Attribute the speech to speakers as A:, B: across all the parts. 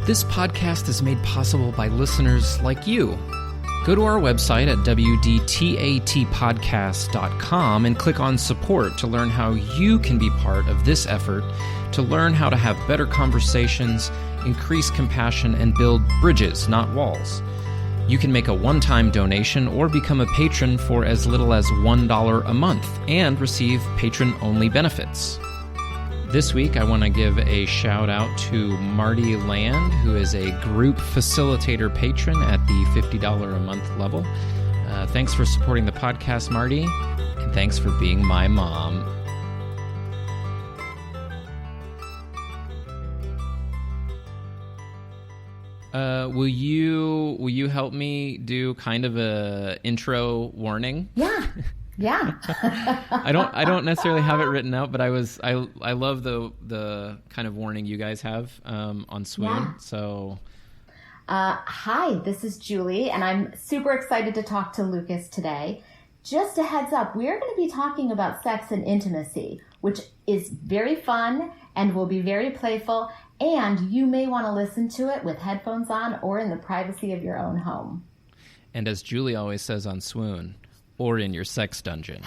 A: This podcast is made possible by listeners like you. Go to our website at wdtatpodcast.com and click on support to learn how you can be part of this effort to learn how to have better conversations, increase compassion, and build bridges, not walls. You can make a one-time donation or become a patron for as little as $1 a month and receive patron-only benefits. This week, I want to give a shout-out to Marty Land, who is a group facilitator patron at the $50 a month level. Thanks for supporting the podcast, Marty, and thanks for being my mom. Will you help me do kind of a intro warning?
B: Yeah.
A: I don't necessarily have it written out, but I love the kind of warning you guys have on Swoon.
B: Yeah.
A: So
B: hi, this is Julie, and I'm super excited to talk to Lucas today. Just a heads up, we're going to be talking about sex and intimacy, which is very fun and will be very playful, and you may want to listen to it with headphones on or in the privacy of your own home.
A: And as Julie always says on Swoon, or in your sex dungeon.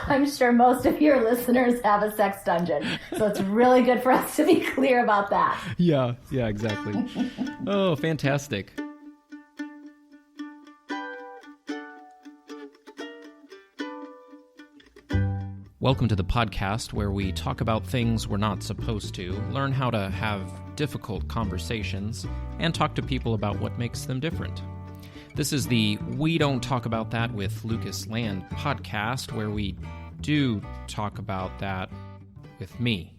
B: I'm sure most of your listeners have a sex dungeon, so it's really good for us to be clear about that.
A: Yeah, exactly. Oh, fantastic. Welcome to the podcast where we talk about things we're not supposed to, learn how to have difficult conversations, and talk to people about what makes them different. This is the We Don't Talk About That with Lucas Land podcast, where we do talk about that with me,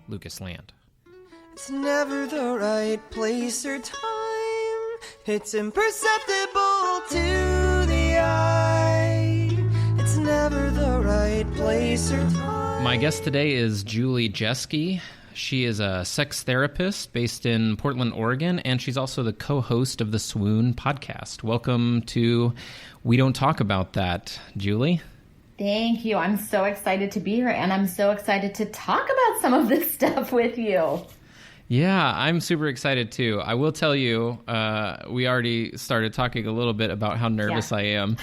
A: Lucas Land.
C: It's never the right place or time. It's imperceptible to the eye. It's never the right place or time.
A: My guest today is Julie Jeske. She is a sex therapist based in Portland, Oregon, and she's also the co-host of the Swoon podcast. Welcome to We Don't Talk About That, Julie.
B: Thank you. I'm so excited to be here, and I'm so excited to talk about some of this stuff with you.
A: Yeah, I'm super excited too. I will tell you, we already started talking a little bit about how nervous I am,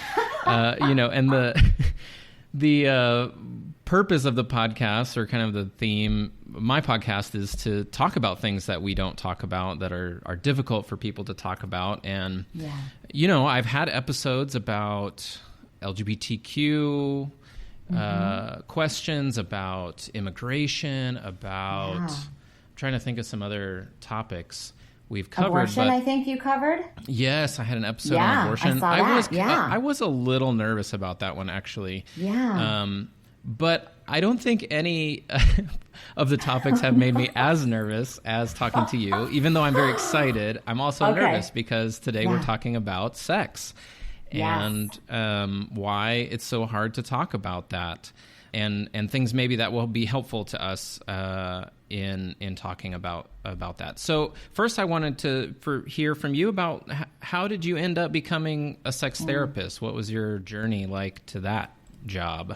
A: and the purpose of the podcast, or kind of the theme, my podcast is to talk about things that we don't talk about, that are difficult for people to talk about. And, I've had episodes about LGBTQ questions, about immigration, about, I'm trying to think of some other topics we've covered.
B: Abortion, I think you covered?
A: Yes, I had an episode on abortion.
B: I saw that.
A: I was a little nervous about that one, actually.
B: Yeah.
A: But I don't think any of the topics have made me as nervous as talking to you. Even though I'm very excited, I'm also nervous because today we're talking about sex and why it's so hard to talk about that, and things maybe that will be helpful to us in talking about that. So first, I wanted to hear from you about how did you end up becoming a sex therapist? What was your journey like to that job?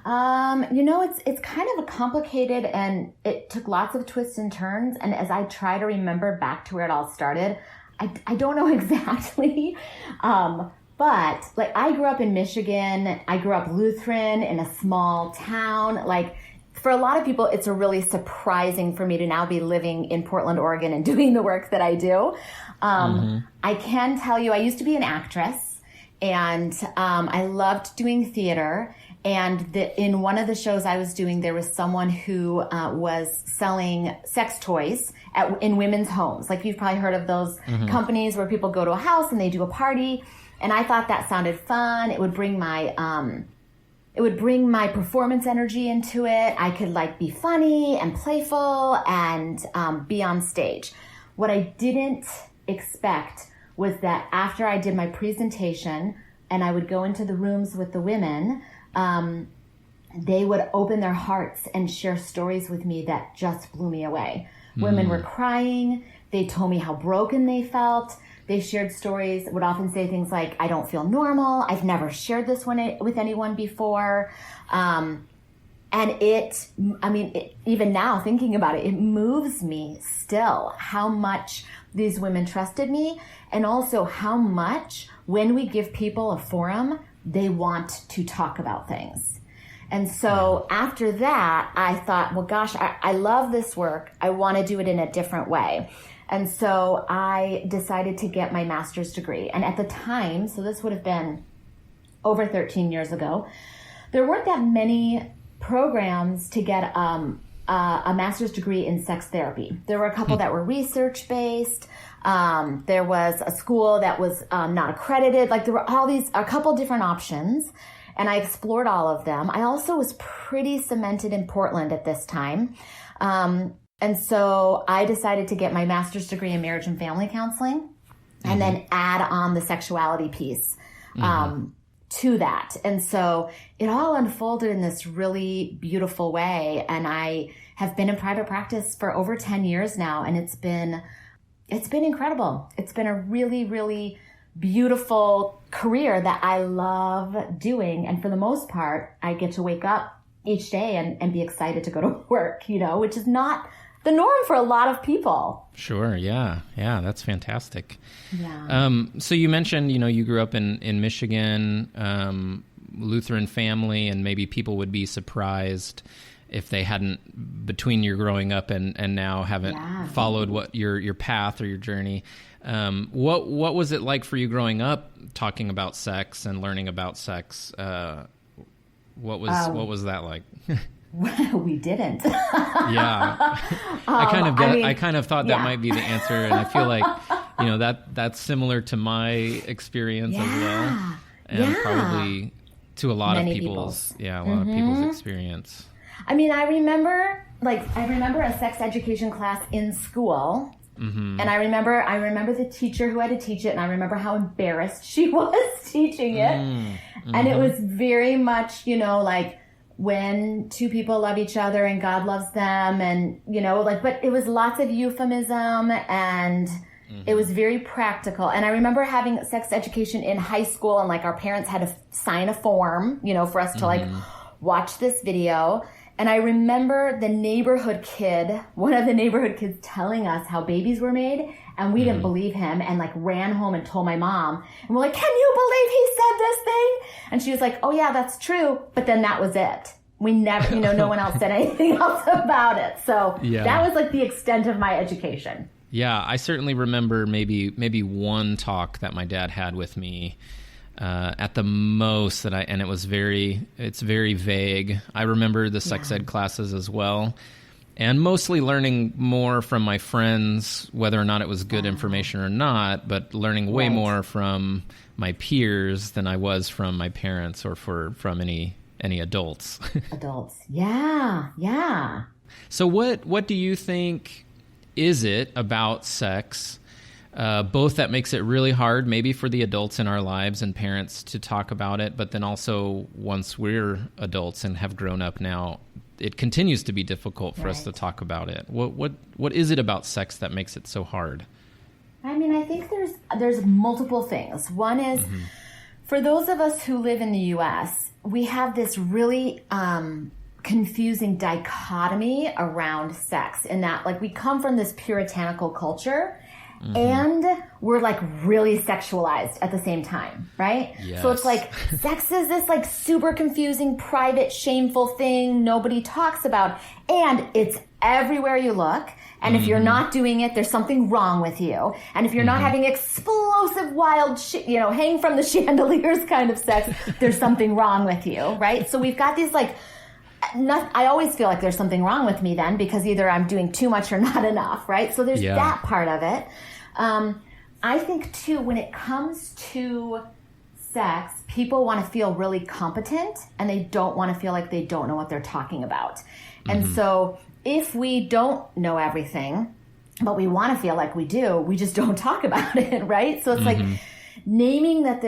B: It's kind of a complicated, and it took lots of twists and turns. And as I try to remember back to where it all started, I don't know exactly. But like, I grew up in Michigan. I grew up Lutheran in a small town. Like, for a lot of people, it's really surprising for me to now be living in Portland, Oregon, and doing the work that I do. I can tell you, I used to be an actress, and I loved doing theater. And in one of the shows I was doing, there was someone who was selling sex toys in women's homes. Like, you've probably heard of those companies where people go to a house and they do a party. And I thought that sounded fun. It would bring my performance energy into it. I could be funny and playful and be on stage. What I didn't expect was that after I did my presentation and I would go into the rooms with the women, they would open their hearts and share stories with me that just blew me away. Women were crying. They told me how broken they felt. They shared stories, would often say things like, I don't feel normal. I've never shared this one with anyone before. even now thinking about it, it moves me still how much these women trusted me, and also how much when we give people a forum, they want to talk about things. And so after that, I thought, well, gosh, I love this work. I want to do it in a different way. And so I decided to get my master's degree. And at the time, so this would have been over 13 years ago, there weren't that many programs to get a master's degree in sex therapy. There were a couple that were research-based. There was a school that was not accredited. Like there were a couple different options. And I explored all of them. I also was pretty cemented in Portland at this time. And so I decided to get my master's degree in marriage and family counseling and then add on the sexuality piece to that. And so it all unfolded in this really beautiful way. And I have been in private practice for over 10 years now. And it's been incredible. It's been a really, really beautiful career that I love doing. And for the most part, I get to wake up each day and be excited to go to work, which is not the norm for a lot of people.
A: Sure. Yeah. Yeah. That's fantastic.
B: Yeah.
A: So you mentioned, you grew up in Michigan, Lutheran family, and maybe people would be surprised if they hadn't, between your growing up and now haven't followed what your path or your journey. What was it like for you growing up, talking about sex and learning about sex? What was that like?
B: We didn't.
A: Yeah. I kind of thought that might be the answer, and I feel like that's similar to my experience as well, and probably to a lot of people's experience.
B: I mean, I remember a sex education class in school. And I remember the teacher who had to teach it, and I remember how embarrassed she was teaching it. And it was very much, like when two people love each other and God loves them, and, but it was lots of euphemism, and it was very practical. And I remember having sex education in high school, and our parents had to sign a form, for us to watch this video. And I remember one of the neighborhood kids telling us how babies were made, and we didn't believe him, and ran home and told my mom. And we're like, can you believe he said this thing? And she was like, oh yeah, that's true. But then that was it. We never, no one else said anything else about it. So that was the extent of my education.
A: Yeah, I certainly remember maybe one talk that my dad had with me. At the most and it's very vague. I remember the sex ed classes as well, and mostly learning more from my friends, whether or not it was good information or not, but learning way more from my peers than I was from my parents or from any adults.
B: Adults. Yeah. Yeah.
A: So what do you think is it about sex, both that makes it really hard maybe for the adults in our lives and parents to talk about it, but then also once we're adults and have grown up now, it continues to be difficult for us to talk about it. What is it about sex that makes it so hard?
B: I mean, I think there's multiple things. One is for those of us who live in the U.S., we have this really confusing dichotomy around sex, in that we come from this puritanical culture. And we're really sexualized at the same time, right?
A: Yes.
B: So it's sex is this super confusing, private, shameful thing nobody talks about. And it's everywhere you look. And if you're not doing it, there's something wrong with you. And if you're not having explosive, wild, hang from the chandeliers kind of sex, there's something wrong with you, right? So we've got these I always feel like there's something wrong with me then, because either I'm doing too much or not enough, right? So there's that part of it. I think too, when it comes to sex, people want to feel really competent, and they don't want to feel like they don't know what they're talking about. And so if we don't know everything, but we want to feel like we do, we just don't talk about it, right? So it's naming that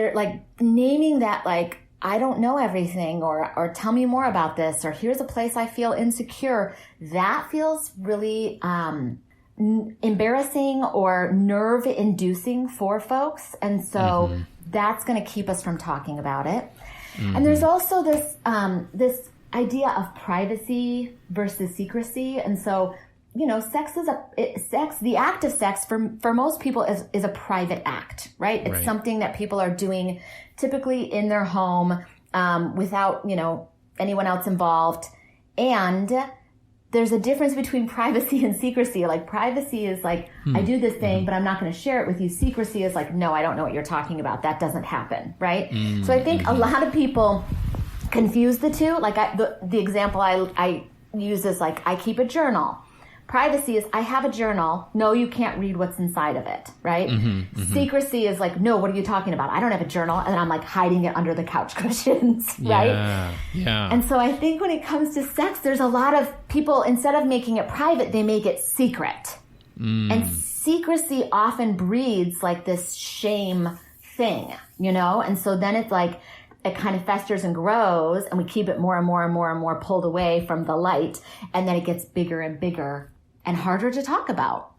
B: I don't know everything, or tell me more about this, or here's a place I feel insecure. That feels really embarrassing or nerve inducing for folks. And so that's going to keep us from talking about it. And there's also this idea of privacy versus secrecy. And so, you know, the act of sex for most people is a private act, right? It's something that people are doing typically in their home, without, you know, anyone else involved. And there's a difference between privacy and secrecy. Like privacy is like, I do this thing, but I'm not going to share it with you. Secrecy is like, no, I don't know what you're talking about. That doesn't happen, right? So I think a lot of people confuse the two. Like the example I use is like, I keep a journal. Privacy is, I have a journal. No, you can't read what's inside of it, right? Secrecy is like, no, what are you talking about? I don't have a journal. And then I'm like hiding it under the couch cushions, right?
A: Yeah.
B: And so I think when it comes to sex, there's a lot of people, instead of making it private, they make it secret. And secrecy often breeds like this shame thing, you know? And so then it's like, it kind of festers and grows, and we keep it more and more and more and more pulled away from the light. And then it gets bigger and bigger and harder to talk about.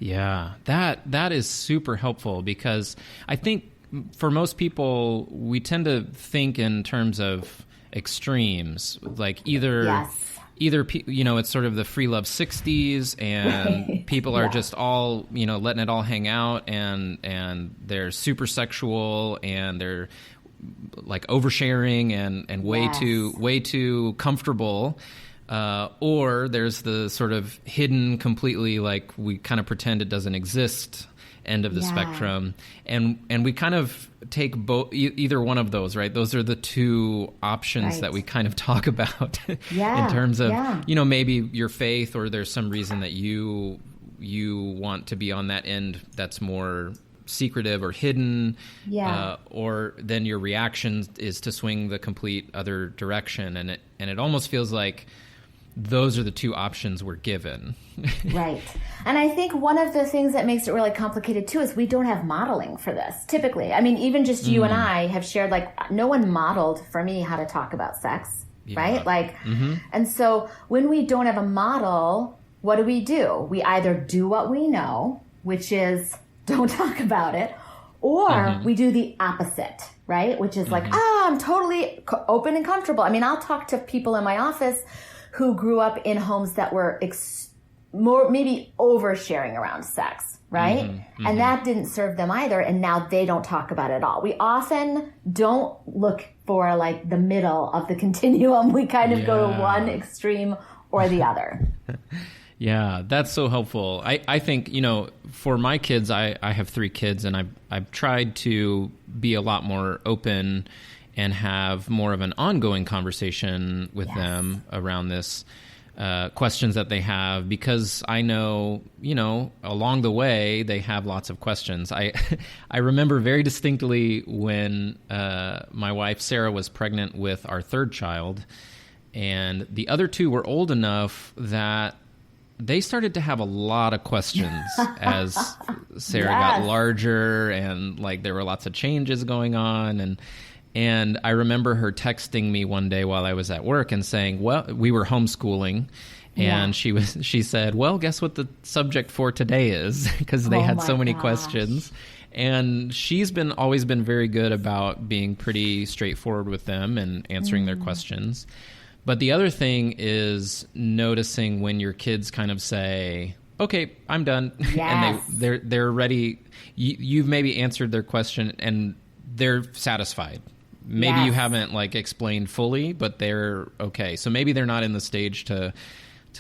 A: Yeah, that is super helpful, because I think for most people, we tend to think in terms of extremes, like either, you know, it's sort of the free love 60s and people are just all, you know, letting it all hang out, and they're super sexual and they're like oversharing and way too comfortable. Or there's the sort of hidden, completely like we kind of pretend it doesn't exist end of the spectrum. And we kind of take either one of those, right? Those are the two options that we kind of talk about in terms of, you know, maybe your faith, or there's some reason that you want to be on that end that's more secretive or hidden, or then your reaction is to swing the complete other direction. And it almost feels like those are the two options we're given.
B: Right. And I think one of the things that makes it really complicated too is we don't have modeling for this typically. I mean, even just you and I have shared, like, no one modeled for me how to talk about sex, right? Like, and so when we don't have a model, what do? We either do what we know, which is don't talk about it, or we do the opposite, right? Which is like, I'm totally open and comfortable. I mean, I'll talk to people in my office who grew up in homes that were more maybe oversharing around sex, right? And that didn't serve them either, and now they don't talk about it at all. We often don't look for like the middle of the continuum. We kind of go to one extreme or the other.
A: Yeah, that's so helpful. I think, you know, for my kids, I have 3 kids, and I've tried to be a lot more open and have more of an ongoing conversation with them around this, questions that they have, because I know, you know, along the way, they have lots of questions. I remember very distinctly when my wife, Sarah, was pregnant with our 3rd child, and the other 2 were old enough that they started to have a lot of questions as Sarah got larger, and like there were lots of changes going on. And I remember her texting me one day while I was at work and saying, well, we were homeschooling, and she said, well, guess what the subject for today is? Because they had so many questions. And she's always been very good about being pretty straightforward with them and answering their questions. But the other thing is noticing when your kids kind of say, okay, I'm done. And they're ready. You've maybe answered their question and they're satisfied. Maybe you haven't like explained fully, but they're okay. So maybe they're not in the stage to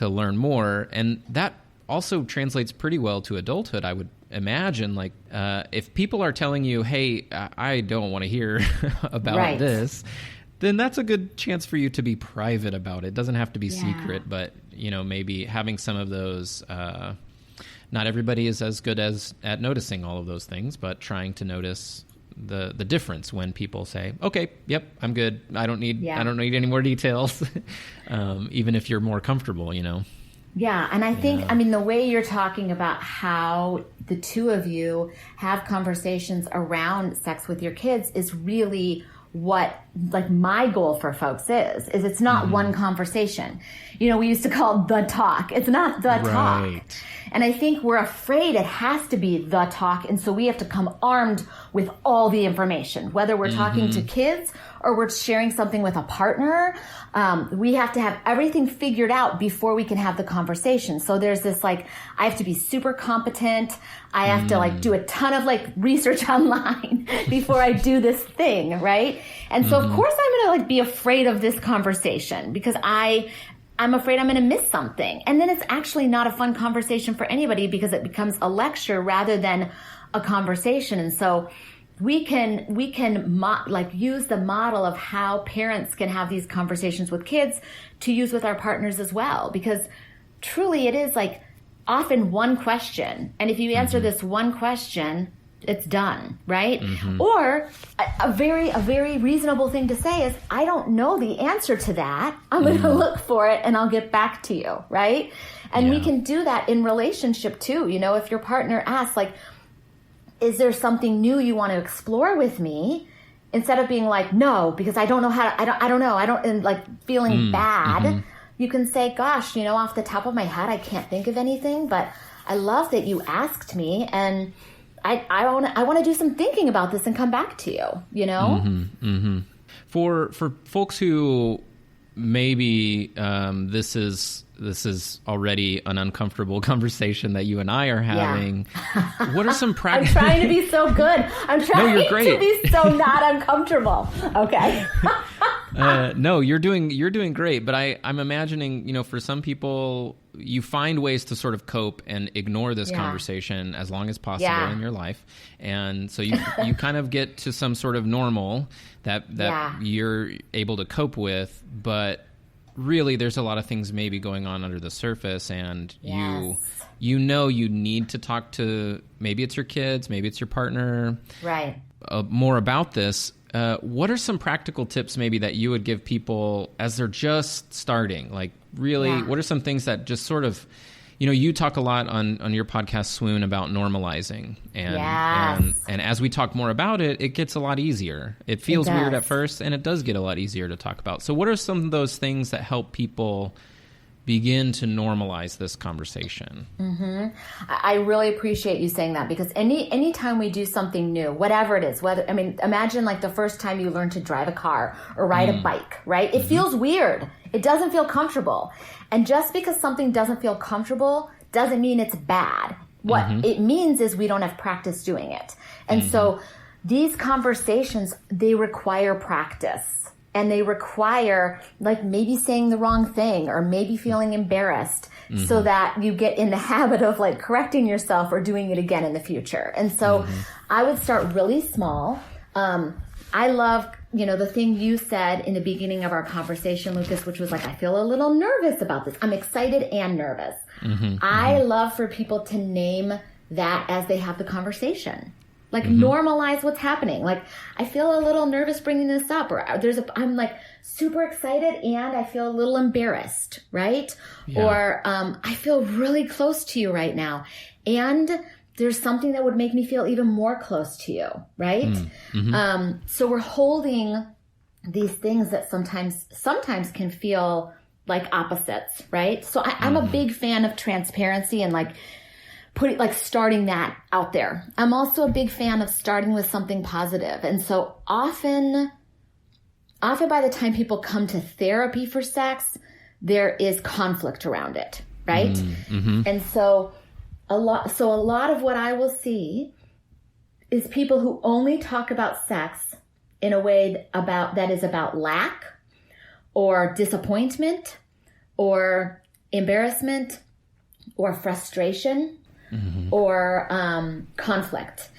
A: learn more. And that also translates pretty well to adulthood, I would imagine. Like if people are telling you, hey, I don't want to hear about this, then that's a good chance for you to be private about it. It doesn't have to be secret, but you know, maybe having some of those, not everybody is as good at noticing all of those things, but trying to notice the difference when people say, okay, yep, I'm good. I don't need any more details. Even if you're more comfortable, you know?
B: Yeah. And I think, I mean, the way you're talking about how the two of you have conversations around sex with your kids is really what like my goal for folks is it's not one conversation. You know, we used to call it the talk. It's not the talk. And I think we're afraid it has to be the talk. And so we have to come armed with all the information, whether we're talking to kids or we're sharing something with a partner. We have to have everything figured out before we can have the conversation. So there's this like, I have to be super competent. I have to like do a ton of like research online before I do this thing, right? And so of course I'm going to like be afraid of this conversation because I'm afraid I'm going to miss something. And then it's actually not a fun conversation for anybody because it becomes a lecture rather than a conversation. And so we can use the model of how parents can have these conversations with kids to use with our partners as well, because truly it is like often one question. And if you answer this one question, it's done, right? Or a very reasonable thing to say is, I don't know the answer to that. I'm going to look for it and I'll get back to you, right? And we can do that in relationship too. You know, if your partner asks like, is there something new you want to explore with me? Instead of being like, no, because I don't know how to, I don't know. And like feeling bad, you can say, gosh, you know, off the top of my head, I can't think of anything, but I love that you asked me and I want to do some thinking about this and come back to you, you know?
A: For folks who maybe this is already an uncomfortable conversation that you and I are having. What are some practical...
B: I'm trying to be so good. I'm trying to be so not uncomfortable. Okay.
A: No, you're doing great. But I'm imagining, you know, for some people, you find ways to sort of cope and ignore this conversation as long as possible in your life. And so you kind of get to some sort of normal that you're able to cope with, but really there's a lot of things maybe going on under the surface, and you know you need to talk to, maybe it's your kids, maybe it's your partner,
B: right?
A: More about this. What are some practical tips maybe that you would give people as they're just starting? Like really, what are some things that just sort of, you know, you talk a lot on your podcast, Swoon, about normalizing. And as we talk more about it, it gets a lot easier. It feels weird at first, and it does get a lot easier to talk about. So what are some of those things that help people begin to normalize this conversation?
B: I really appreciate you saying that, because anytime we do something new, whatever it is, imagine like the first time you learn to drive a car or ride a bike, right? It feels weird. It doesn't feel comfortable. And just because something doesn't feel comfortable doesn't mean it's bad. What it means is we don't have practice doing it. And so these conversations, they require practice. And they require like maybe saying the wrong thing or maybe feeling embarrassed so that you get in the habit of like correcting yourself or doing it again in the future. And so I would start really small. I love, you know, the thing you said in the beginning of our conversation, Lucas, which was like, I feel a little nervous about this. I'm excited and nervous. I love for people to name that as they have the conversation. Like normalize what's happening. Like I feel a little nervous bringing this up, or I'm like super excited and I feel a little embarrassed, right? Or I feel really close to you right now, and there's something that would make me feel even more close to you, right? So we're holding these things that sometimes can feel like opposites, right? So I'm a big fan of transparency and like starting that out there. I'm also a big fan of starting with something positive. And so often by the time people come to therapy for sex, there is conflict around it, right? And so a lot of what I will see is people who only talk about sex in a way that is about lack or disappointment or embarrassment or frustration or conflict.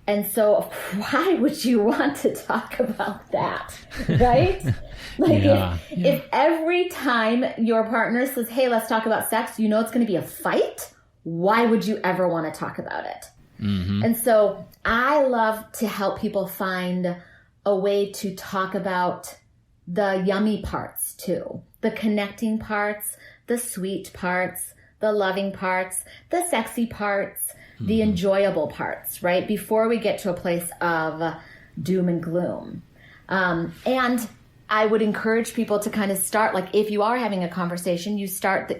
B: And so why would you want to talk about that, right? Like if every time your partner says, hey, let's talk about sex, you know it's going to be a fight, why would you ever want to talk about it? And so I love to help people find a way to talk about the yummy parts too, the connecting parts, the sweet parts, the loving parts, the sexy parts, the enjoyable parts, right? Before we get to a place of doom and gloom. And I would encourage people to kind of start, like, if you are having a conversation, you start,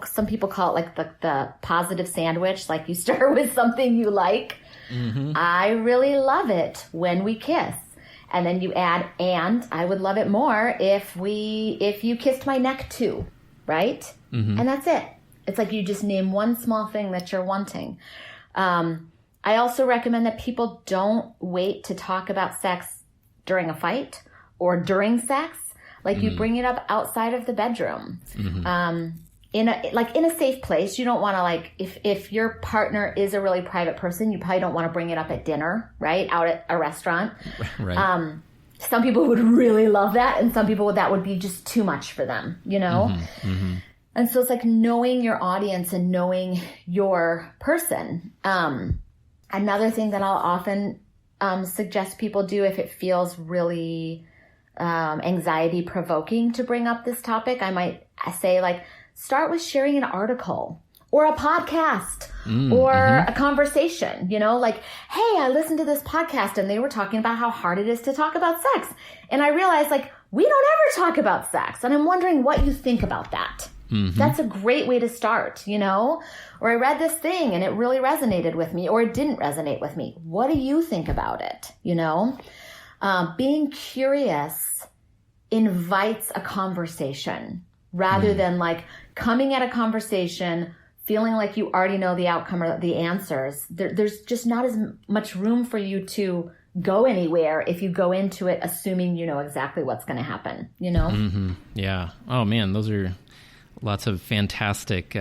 B: some people call it like the positive sandwich. Like, you start with something you like. Mm-hmm. I really love it when we kiss. And then you add, and I would love it more if you kissed my neck too, right? Mm-hmm. And that's it. It's like you just name one small thing that you're wanting. I also recommend that people don't wait to talk about sex during a fight or during sex. Like, you bring it up outside of the bedroom. Mm-hmm. In a safe place. You don't want to, like, if your partner is a really private person, you probably don't want to bring it up at dinner, right? Out at a restaurant. Right. Some people would really love that, and some people that would be just too much for them, Mm-hmm. Mm-hmm. And so it's like knowing your audience and knowing your person. Another thing that I'll often suggest people do if it feels really anxiety provoking to bring up this topic, I might say, like, start with sharing an article or a podcast or a conversation, like, hey, I listened to this podcast and they were talking about how hard it is to talk about sex. And I realized, like, we don't ever talk about sex. And I'm wondering what you think about that. Mm-hmm. That's a great way to start, or I read this thing and it really resonated with me, or it didn't resonate with me. What do you think about it? Being curious invites a conversation rather than, like, coming at a conversation feeling like you already know the outcome or the answers. There's just not as much room for you to go anywhere if you go into it assuming you know exactly what's going to happen,
A: Mm-hmm. Yeah. Oh, man, those are lots of fantastic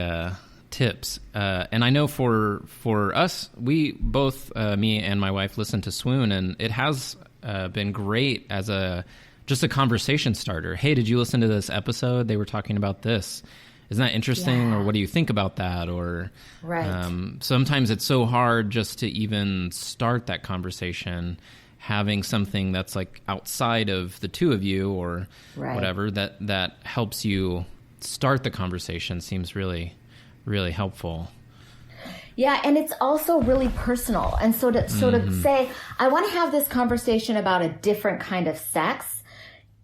A: tips. And I know for us, we both, me and my wife, listen to Swoon, and it has been great as just a conversation starter. Hey, did you listen to this episode? They were talking about this. Isn't that interesting? Yeah. Or what do you think about that? Or sometimes it's so hard just to even start that conversation, having something that's like outside of the two of you or whatever that helps you start the conversation seems really, really helpful.
B: Yeah, and it's also really personal. And so to say, I want to have this conversation about a different kind of sex,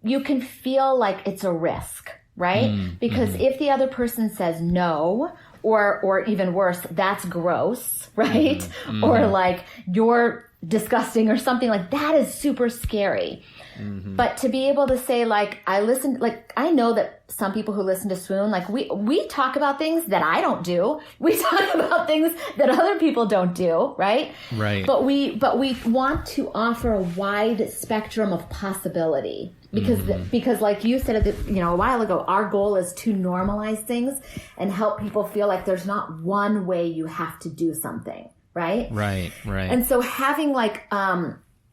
B: you can feel like it's a risk, right? Because if the other person says no, or even worse, that's gross, right? Or like, you're disgusting or something, like that is super scary. But to be able to say, like, I know that some people who listen to Swoon, like, we talk about things that I don't do. We talk about things that other people don't do, right? Right. But we want to offer a wide spectrum of possibility because like you said, a while ago, our goal is to normalize things and help people feel like there's not one way you have to do something, right? Right. And so having, like,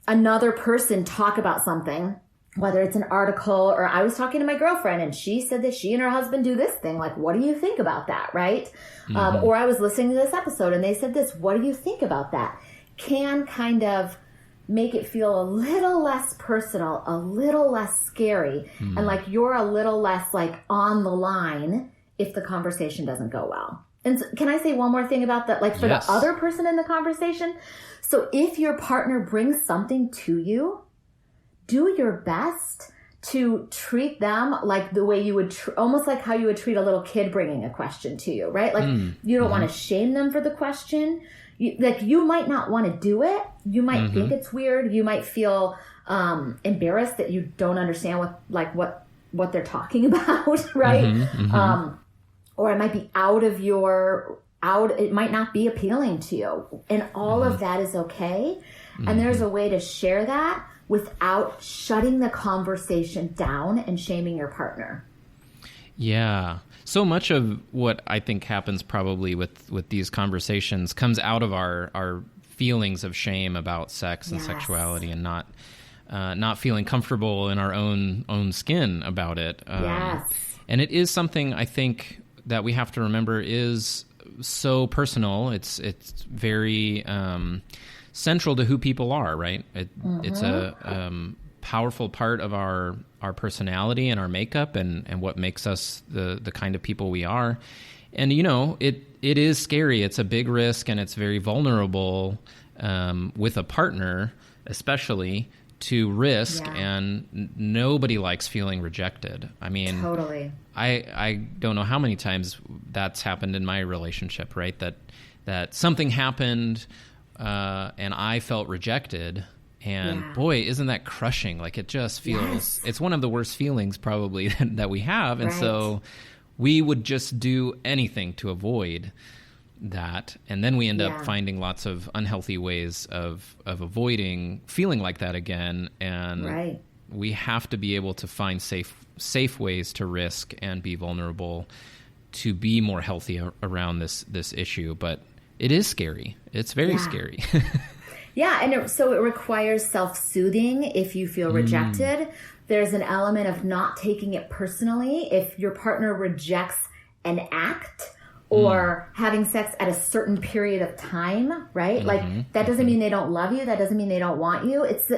B: another person talk about something, whether it's an article or I was talking to my girlfriend and she said that she and her husband do this thing. Like, what do you think about that? Right. Or I was listening to this episode and they said this, what do you think about that? Can kind of make it feel a little less personal, a little less scary. And like, you're a little less, like, on the line if the conversation doesn't go well. And so, can I say one more thing about that? Like, for the other person in the conversation. So if your partner brings something to you, do your best to treat them like the way you would, almost like how you would treat a little kid bringing a question to you, right? Like, you don't want to shame them for the question. You might not want to do it. You might think it's weird. You might feel embarrassed that you don't understand what they're talking about, right? Or it might be it might not be appealing to you. And all of that is okay. And there's a way to share that without shutting the conversation down and shaming your partner. Yeah.
A: So much of what I think happens probably with these conversations comes out of our feelings of shame about sex and sexuality, and not feeling comfortable in our own skin about it. And it is something I think that we have to remember is so personal. It's very central to who people are, right? It's a powerful part of our personality and our makeup and what makes us the kind of people we are. And, it is scary. It's a big risk, and it's very vulnerable with a partner, especially, to risk, and nobody likes feeling rejected. I mean,
B: totally.
A: I don't know how many times that's happened in my relationship, right? That something happened, and I felt rejected, and boy, isn't that crushing? Like, it just feels, it's one of the worst feelings probably that we have. And so we would just do anything to avoid that. And then we end up finding lots of unhealthy ways of avoiding feeling like that again. And we have to be able to find safe ways to risk and be vulnerable to be more healthy around this issue. But it is scary. It's very scary.
B: Yeah, and so it requires self-soothing if you feel rejected. There's an element of not taking it personally if your partner rejects an act or having sex at a certain period of time, right? Like, that doesn't mean they don't love you. That doesn't mean they don't want you. It's,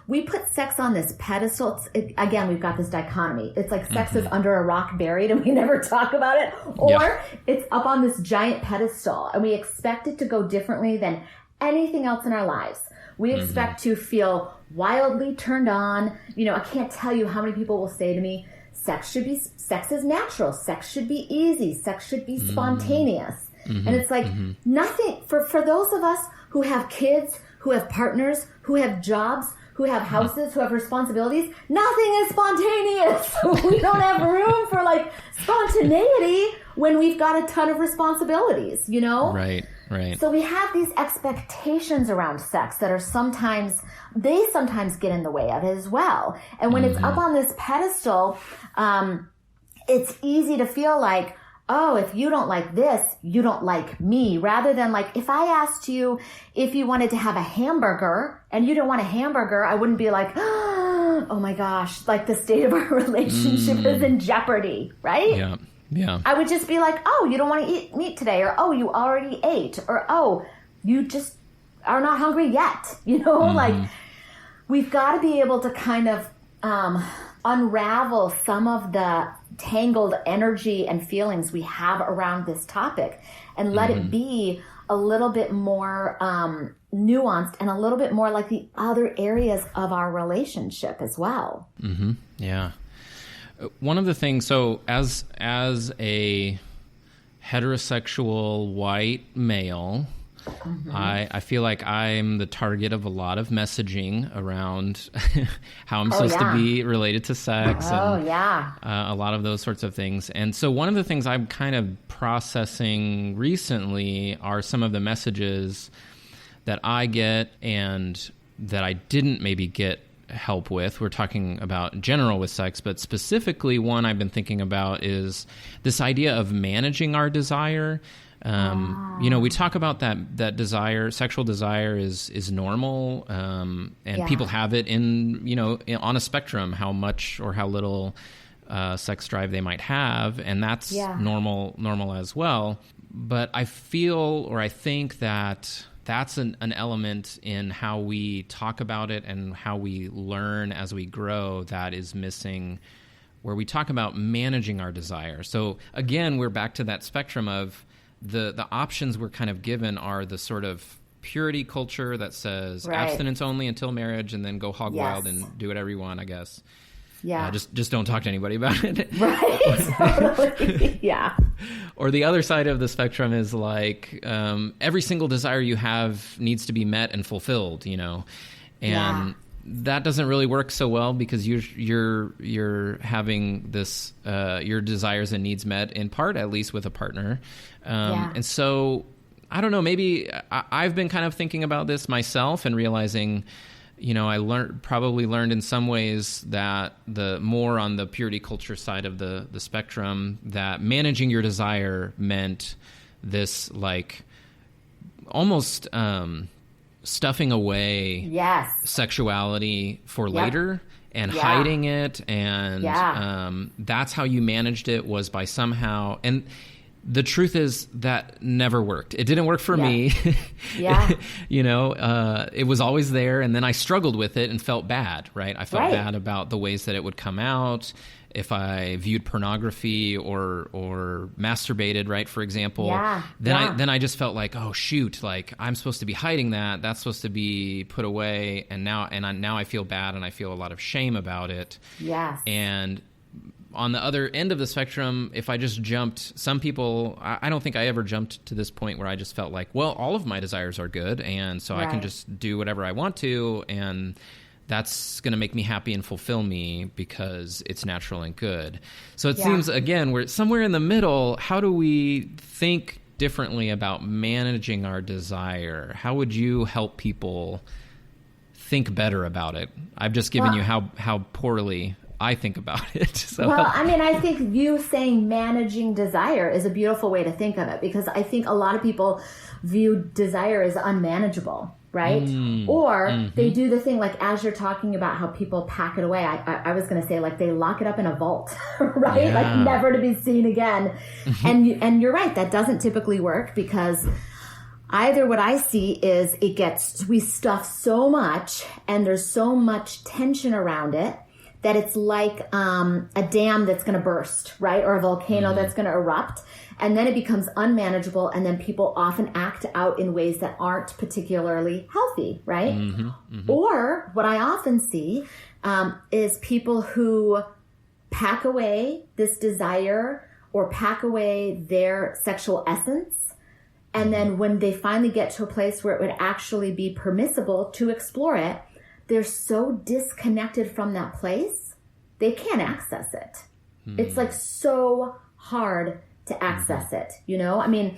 B: we put sex on this pedestal. Again, we've got this dichotomy. It's like sex is under a rock buried and we never talk about it. Or it's up on this giant pedestal and we expect it to go differently than anything else in our lives. We expect to feel wildly turned on. I can't tell you how many people will say to me, sex is natural. Sex should be easy. Sex should be spontaneous. And it's like nothing for those of us who have kids, who have partners, who have jobs, who have houses, who have responsibilities. Nothing is spontaneous. We don't have room for like spontaneity when we've got a ton of responsibilities,
A: Right.
B: So we have these expectations around sex that are sometimes get in the way of it as well. And when it's up on this pedestal, it's easy to feel like, oh, if you don't like this, you don't like me. Rather than like, if I asked you if you wanted to have a hamburger and you don't want a hamburger, I wouldn't be like, oh my gosh, like the state of our relationship is in jeopardy, right?
A: Yeah.
B: I would just be like, oh, you don't want to eat meat today, or oh, you already ate, or oh, you just are not hungry yet. Like, we've got to be able to kind of unravel some of the tangled energy and feelings we have around this topic and let it be a little bit more nuanced and a little bit more like the other areas of our relationship as well.
A: Yeah. One of the things, so as a heterosexual white male, I feel like I'm the target of a lot of messaging around how I'm supposed to be related to sex and a lot of those sorts of things. And so one of the things I'm kind of processing recently are some of the messages that I get and that I didn't maybe get help with. We're talking about general with sex, but specifically one I've been thinking about is this idea of managing our desire. We talk about that desire, sexual desire is normal, and people have it on a spectrum, how much or how little sex drive they might have, and that's normal as well. But I feel, or I think that that's an element in how we talk about it and how we learn as we grow that is missing, where we talk about managing our desire. So again, we're back to that spectrum of the options we're kind of given are the sort of purity culture that says abstinence only until marriage and then go hog wild and do whatever you want, I guess. Yeah. Just don't talk to anybody about it.
B: Right. Totally. Yeah.
A: Or the other side of the spectrum is like every single desire you have needs to be met and fulfilled, and that doesn't really work so well because you're having this your desires and needs met in part, at least with a partner. And so I don't know, maybe I've been kind of thinking about this myself and realizing, I probably learned in some ways that the more on the purity culture side of the spectrum, that managing your desire meant this like almost stuffing away sexuality for later and hiding it. And that's how you managed it, was by somehow. And the truth is that never worked. It didn't work for me. It was always there. And then I struggled with it and felt bad, right? I felt bad about the ways that it would come out. if I viewed pornography or masturbated, right, for example, then I just felt like, oh shoot, like I'm supposed to be hiding that. That's supposed to be put away, and now I feel bad, and I feel a lot of shame about it.
B: Yes.
A: And on the other end of the spectrum, if I just jumped, some people, I don't think I ever jumped to this point where I just felt like, well, all of my desires are good, and so I can just do whatever I want to, and that's going to make me happy and fulfill me because it's natural and good. So it seems, again, we're somewhere in the middle. How do we think differently about managing our desire? How would you help people think better about it? I've just given you how poorly I think about it. So.
B: Well, I mean, I think you saying managing desire is a beautiful way to think of it, because I think a lot of people view desire as unmanageable, right? Or they do the thing, like, as you're talking about how people pack it away, I was going to say, like, they lock it up in a vault, right?
A: Yeah.
B: Like, never to be seen again. And you're right, that doesn't typically work, because either what I see is we stuff so much, and there's so much tension around it, that it's like a dam that's going to burst, right? Or a volcano that's going to erupt. And then it becomes unmanageable. And then people often act out in ways that aren't particularly healthy, right? Or what I often see is people who pack away this desire or pack away their sexual essence. And then when they finally get to a place where it would actually be permissible to explore it, they're so disconnected from that place, they can't access it. It's like so hard to access it, you know? I mean,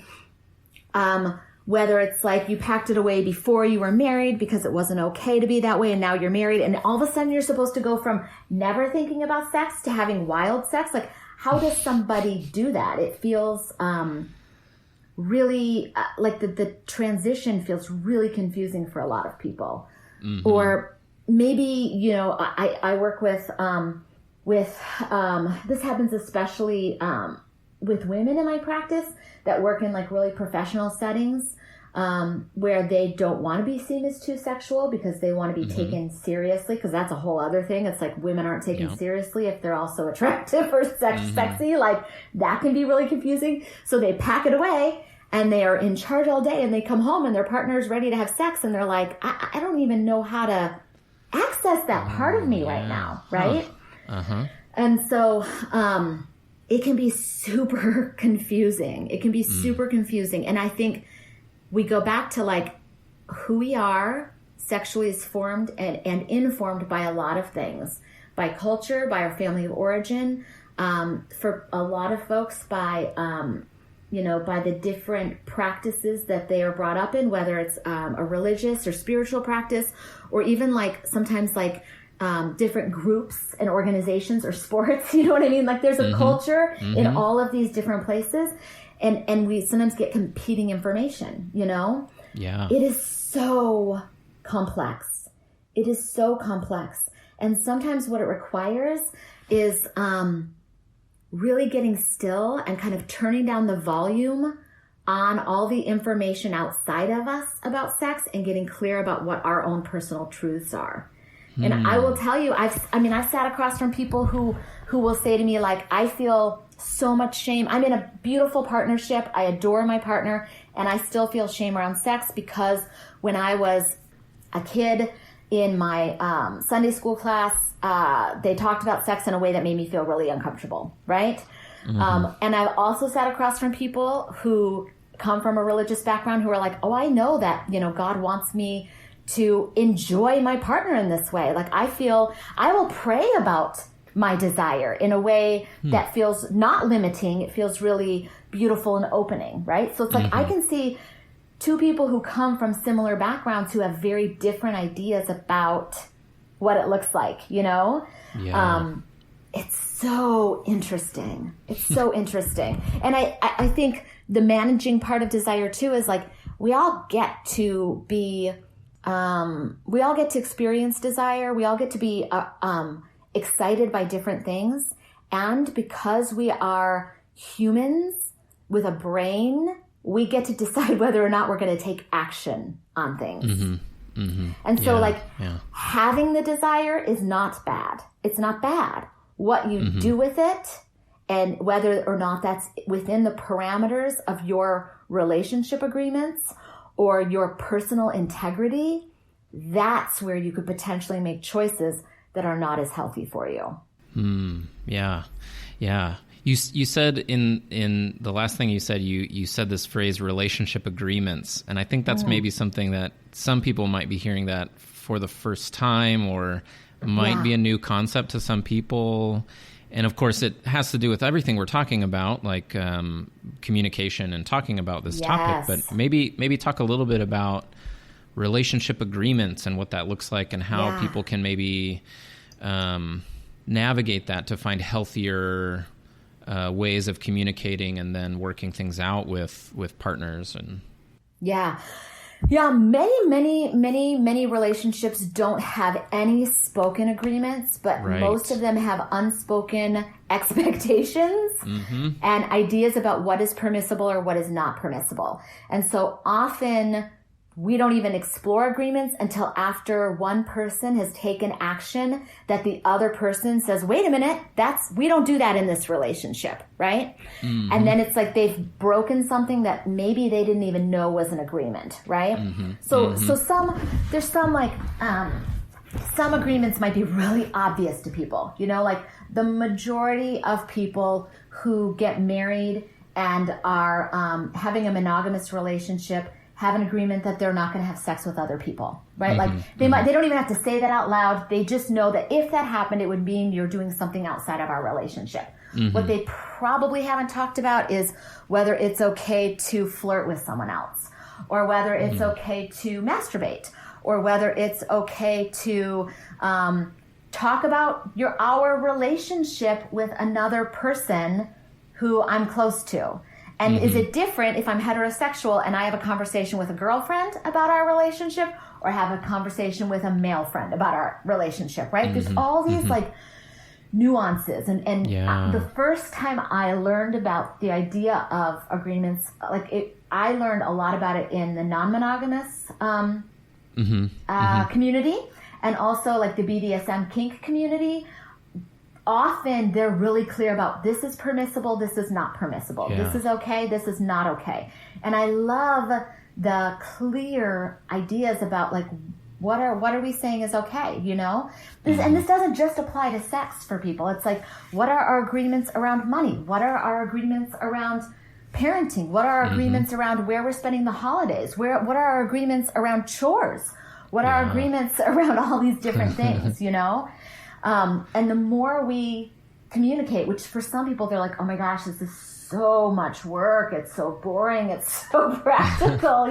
B: whether it's like you packed it away before you were married because it wasn't okay to be that way, and now you're married, and all of a sudden you're supposed to go from never thinking about sex to having wild sex. Like, how does somebody do that? It feels really like the transition feels really confusing for a lot of people. Or maybe, you know, I work with this happens especially with women in my practice that work in like really professional settings where they don't want to be seen as too sexual because they want to be taken seriously, because that's a whole other thing. It's like women aren't taken seriously if they're also attractive or sexy. Like, that can be really confusing. So they pack it away, and they are in charge all day, and they come home and their partner's ready to have sex, and they're like, I don't even know how to access that part of me right now, right? And so it can be super confusing. It can be super confusing. And I think we go back to like who we are sexually is formed and informed by a lot of things, by culture, by our family of origin, for a lot of folks by by the different practices that they are brought up in, whether it's a religious or spiritual practice, or even like sometimes like different groups and organizations or sports. You know what I mean? Like, there's a culture in all of these different places, and we sometimes get competing information, you know?
A: Yeah.
B: It is so complex. It is so complex. And sometimes what it requires is really getting still and kind of turning down the volume on all the information outside of us about sex and getting clear about what our own personal truths are. And I will tell you, I've sat across from people who will say to me, like, I feel so much shame. I'm in a beautiful partnership. I adore my partner, and I still feel shame around sex because when I was a kid in my Sunday school class, they talked about sex in a way that made me feel really uncomfortable, right? And I've also sat across from people who come from a religious background who are like, oh, I know that, you know, God wants me to enjoy my partner in this way. Like, I feel I will pray about my desire in a way that feels not limiting. It feels really beautiful and opening, right? So it's like I can see two people who come from similar backgrounds who have very different ideas about what it looks like, you know?
A: Yeah.
B: It's so interesting. It's so interesting. And I think the managing part of desire too is like, we all get to be, we all get to experience desire. We all get to be excited by different things. And because we are humans with a brain, we get to decide whether or not we're going to take action on things. And so having the desire is not bad. It's not bad. What you do with it, and whether or not that's within the parameters of your relationship agreements or your personal integrity, that's where you could potentially make choices that are not as healthy for you.
A: Yeah. You said in the last thing you said, you said this phrase, relationship agreements. And I think that's maybe something that some people might be hearing that for the first time, or might be a new concept to some people. And of course, it has to do with everything we're talking about, like communication and talking about this topic. But maybe talk a little bit about relationship agreements and what that looks like, and how people can maybe navigate that to find healthier ways of communicating and then working things out with partners. And
B: many relationships don't have any spoken agreements, but most of them have unspoken expectations and ideas about what is permissible or what is not permissible. And so often we don't even explore agreements until after one person has taken action that the other person says, wait a minute, we don't do that in this relationship, right? And then it's like they've broken something that maybe they didn't even know was an agreement, right? So some agreements might be really obvious to people, like the majority of people who get married and are having a monogamous relationship have an agreement that they're not going to have sex with other people, right? Like they don't even have to say that out loud. They just know that if that happened, it would mean you're doing something outside of our relationship. What they probably haven't talked about is whether it's okay to flirt with someone else, or whether it's okay to masturbate, or whether it's okay to talk about our relationship with another person who I'm close to. And is it different if I'm heterosexual and I have a conversation with a girlfriend about our relationship, or have a conversation with a male friend about our relationship, right? There's all these like nuances. And the first time I learned about the idea of agreements, I learned a lot about it in the non-monogamous community, and also like the BDSM kink community. Often they're really clear about this is permissible, this is not permissible, this is okay, this is not okay. And I love the clear ideas about like what are we saying is okay, And this doesn't just apply to sex for people. It's like, what are our agreements around money? What are our agreements around parenting? What are our agreements around where we're spending the holidays? What are our agreements around chores? What are our agreements around all these different things, And the more we communicate, which for some people, they're like, oh my gosh, this is so much work. It's so boring. It's so practical,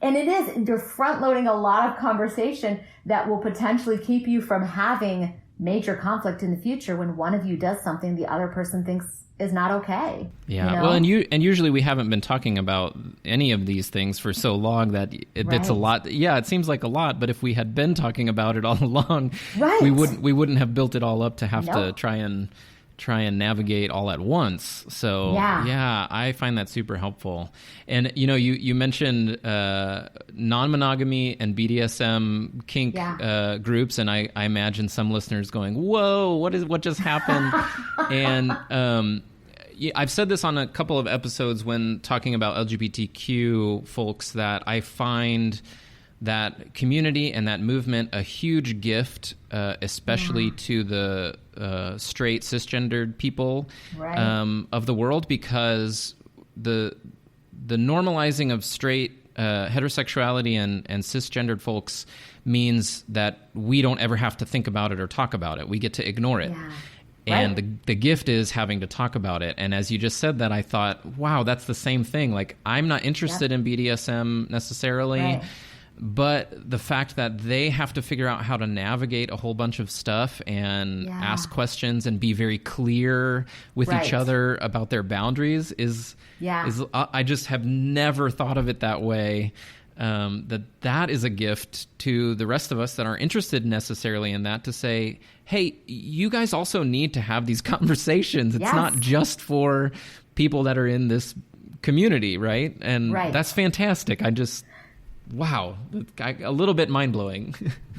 B: And it is. You're front loading a lot of conversation that will potentially keep you from having major conflict in the future when one of you does something the other person thinks is not okay.
A: Yeah. Well, and usually we haven't been talking about any of these things for so long that it's a lot. Yeah, it seems like a lot, but if we had been talking about it all along, we wouldn't have built it all up to have to try and navigate all at once. So I find that super helpful. And you mentioned non-monogamy and BDSM kink groups, and I imagine some listeners going, "Whoa, what just happened?" And I've said this on a couple of episodes when talking about LGBTQ folks, that I find that community and that movement a huge gift, especially to the straight cisgendered people of the world, because the normalizing of straight heterosexuality and cisgendered folks means that we don't ever have to think about it or talk about it. We get to ignore it. Yeah. And the gift is having to talk about it. And as you just said that, I thought, wow, that's the same thing. Like, I'm not interested in BDSM necessarily, but the fact that they have to figure out how to navigate a whole bunch of stuff and ask questions and be very clear with each other about their boundaries is I just have never thought of it that way. That is a gift to the rest of us that aren't interested necessarily in that, to say, hey, you guys also need to have these conversations. It's not just for people that are in this community, right? And that's fantastic. Wow, a little bit mind-blowing.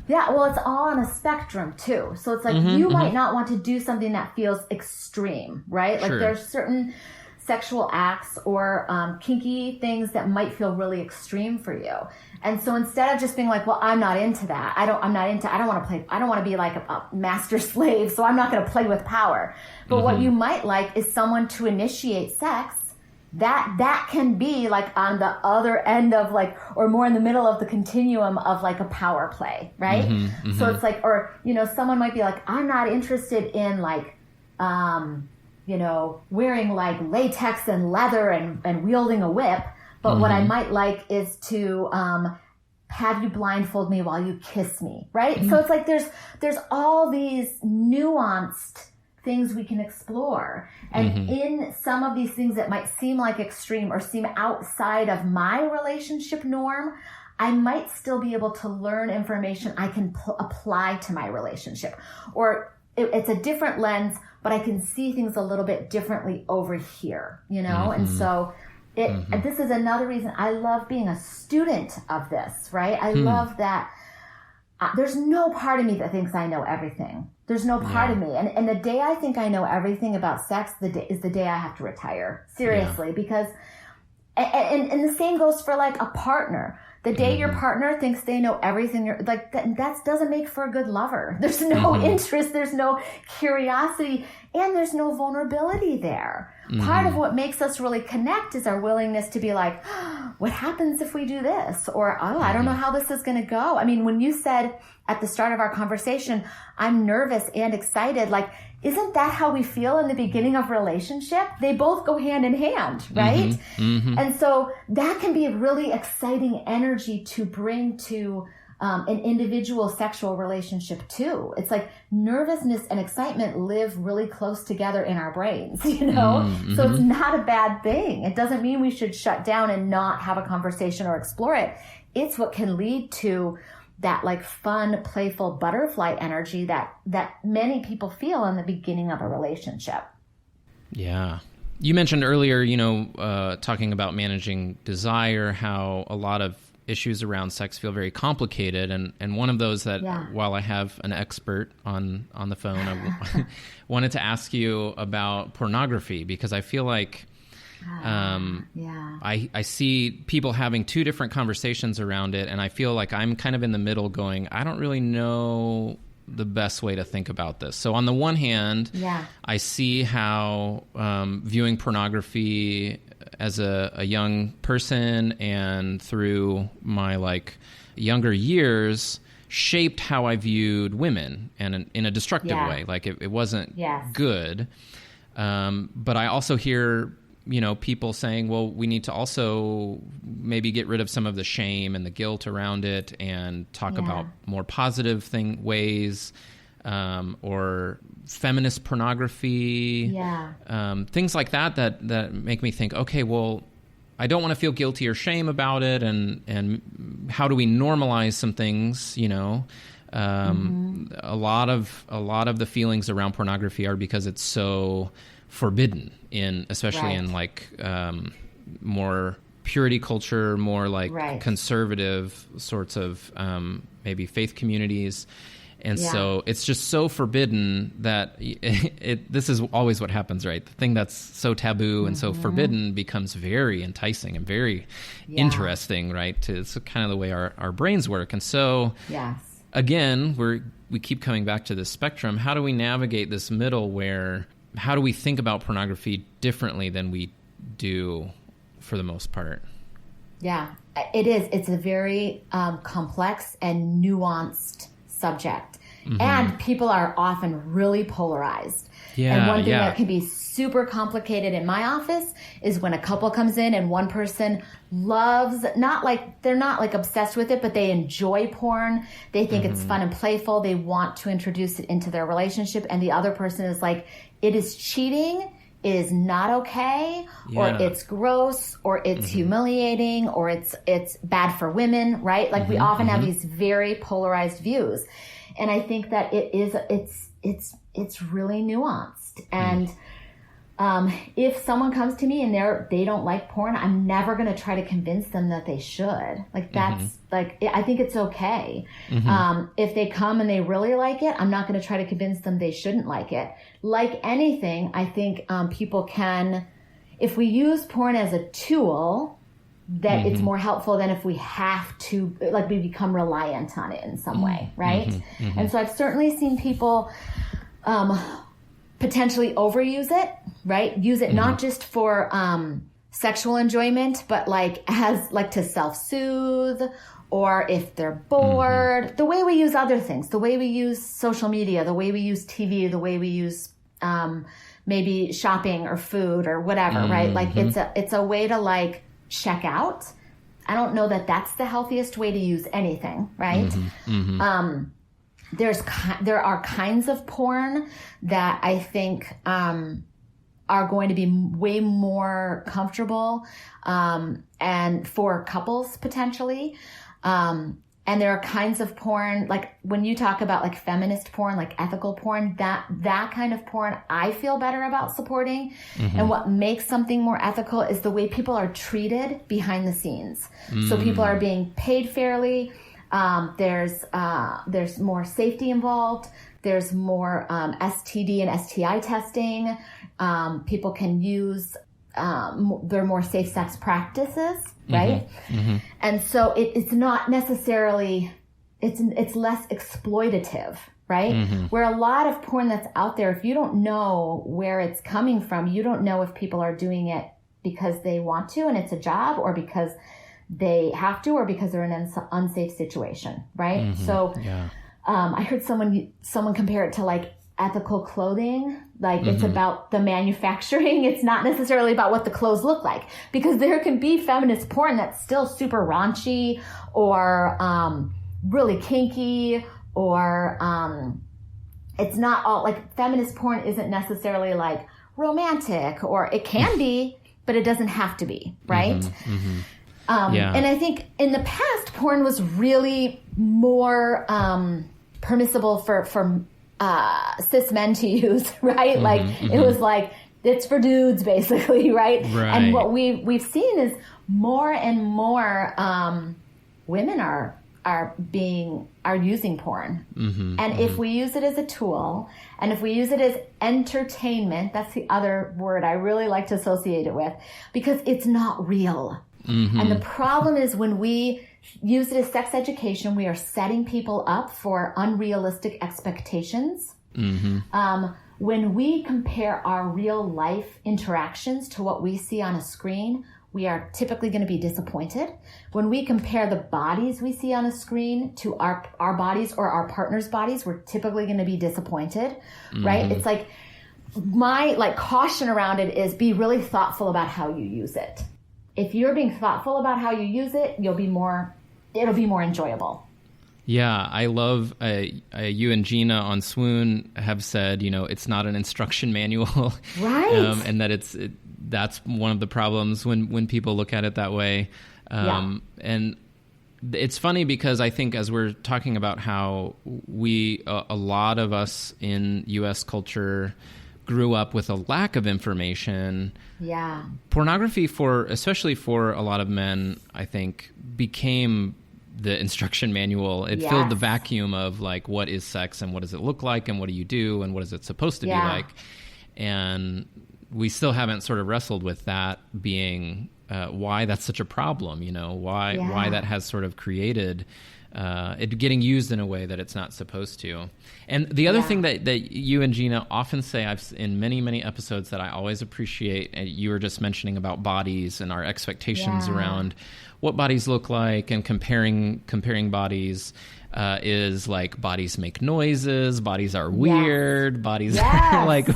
B: Yeah, well, it's all on a spectrum too. So it's like you might not want to do something that feels extreme, right? Like there's certain sexual acts or kinky things that might feel really extreme for you. And so instead of just being like, well, I'm not into that. I don't want to be like a master slave, so I'm not going to play with power. But what you might like is someone to initiate sex that can be like on the other end of like, or more in the middle of the continuum of like a power play, right? So it's like, or, you know, someone might be like, I'm not interested in like, you know, wearing like latex and leather and wielding a whip. But what I might like is to have you blindfold me while you kiss me, right? So it's like there's all these nuanced things we can explore. And in some of these things that might seem like extreme or seem outside of my relationship norm, I might still be able to learn information I can apply to my relationship. Or it's a different lens, but I can see things a little bit differently over here, you know? And so this is another reason I love being a student of this, right? I love that there's no part of me that thinks I know everything. There's no part of me. And the day I think I know everything about sex is the day I have to retire. Seriously. Because, and the same goes for like a partner. The day your partner thinks they know everything, that doesn't make for a good lover. There's no interest, there's no curiosity, and there's no vulnerability there. Part of what makes us really connect is our willingness to be like, oh, what happens if we do this? Or, oh, I don't know how this is going to go. I mean, when you said at the start of our conversation, I'm nervous and excited, like, isn't that how we feel in the beginning of a relationship? They both go hand in hand, right? And so that can be a really exciting energy to bring to an individual sexual relationship too. It's like nervousness and excitement live really close together in our brains, you know? So it's not a bad thing. It doesn't mean we should shut down and not have a conversation or explore it. It's what can lead to that like fun, playful butterfly energy that many people feel in the beginning of a relationship.
A: Yeah. You mentioned earlier, you know, talking about managing desire, how a lot of issues around sex feel very complicated. And one of those that, while I have an expert on the phone, I wanted to ask you about pornography, because I feel like I see people having two different conversations around it, and I feel like I'm kind of in the middle going, I don't really know the best way to think about this. So on the one hand, I see how viewing pornography as a young person and through my like younger years shaped how I viewed women, and in a destructive way. Like it wasn't good. But I also hear, you know, people saying, well, we need to also maybe get rid of some of the shame and the guilt around it and talk about more positive ways, or feminist pornography, things like that make me think, okay, well, I don't want to feel guilty or shame about it, and how do we normalize some things, you know? A lot of the feelings around pornography are because it's so forbidden especially in like more purity culture, more like conservative sorts of maybe faith communities. And so it's just so forbidden that this is always what happens, right? The thing that's so taboo and so forbidden becomes very enticing and very interesting, right? It's kind of the way our brains work. And so again, we keep coming back to this spectrum. How do we navigate this middle where, how do we think about pornography differently than we do for the most part? Yeah,
B: it is. It's a very complex and nuanced subject. And people are often really polarized. And one thing that can be super complicated in my office is when a couple comes in and one person loves, they're not like obsessed with it, but they enjoy porn. They think it's fun and playful. They want to introduce it into their relationship. And the other person is like, it is cheating, it is not okay, or it's gross, or it's humiliating, or it's bad for women, right? Like we often have these very polarized views. And I think that it's really nuanced. And if someone comes to me and they don't like porn, I'm never going to try to convince them that they should. Like that's I think it's okay. If they come and they really like it, I'm not going to try to convince them they shouldn't like it. Like anything, I think people can, if we use porn as a tool, that it's more helpful than if we have to, like we become reliant on it in some way, right? And so I've certainly seen people potentially overuse it, right? Use it not just for sexual enjoyment, but like as like to self-soothe, or if they're bored, the way we use other things, the way we use social media, the way we use TV, the way we use maybe shopping or food or whatever, right? Like it's a way to like check out. I don't know that that's the healthiest way to use anything, right? There are kinds of porn that I think are going to be way more comfortable and for couples potentially. And there are kinds of porn, like when you talk about like feminist porn, like ethical porn, that kind of porn I feel better about supporting. And what makes something more ethical is the way people are treated behind the scenes. So people are being paid fairly. There's more safety involved. There's more STD and STI testing. People can use there are more safe sex practices, right? And so it's not necessarily, it's less exploitative, right? Where a lot of porn that's out there, if you don't know where it's coming from, you don't know if people are doing it because they want to and it's a job, or because they have to, or because they're in an unsafe situation, right? So I heard someone compare it to like ethical clothing. Like it's about the manufacturing. It's not necessarily about what the clothes look like, because there can be feminist porn that's still super raunchy or really kinky, or it's not all like feminist porn isn't necessarily like romantic, or it can be, but it doesn't have to be, right? And I think in the past, porn was really more permissible for cis men to use, right? Like it was like, it's for dudes basically, right? And what we've seen is more and more women are using porn. And if we use it as a tool, and if we use it as entertainment, that's the other word I really like to associate it with, because it's not real. And the problem is when we use it as sex education, we are setting people up for unrealistic expectations. When we compare our real life interactions to what we see on a screen, we are typically going to be disappointed. When we compare the bodies we see on a screen to our bodies or our partner's bodies, we're typically going to be disappointed, right? It's like my caution around it is be really thoughtful about how you use it. If you're being thoughtful about how you use it, it'll be more enjoyable.
A: Yeah, I love you and Gina on Swoon have said, it's not an instruction manual,
B: right?
A: And that that's one of the problems when people look at it that way. And it's funny because I think as we're talking about how a lot of us in U.S. culture grew up with a lack of information.
B: Yeah.
A: Pornography, especially for a lot of men, I think, became the instruction manual. It filled the vacuum of like, what is sex and what does it look like and what do you do and what is it supposed to be like? And we still haven't sort of wrestled with that being why that's such a problem, why that has sort of created it getting used in a way that it's not supposed to. And the other thing that you and Gina often say, in many, many episodes that I always appreciate, you were just mentioning about bodies and our expectations around what bodies look like and comparing bodies, is like bodies make noises, bodies are weird, bodies are like,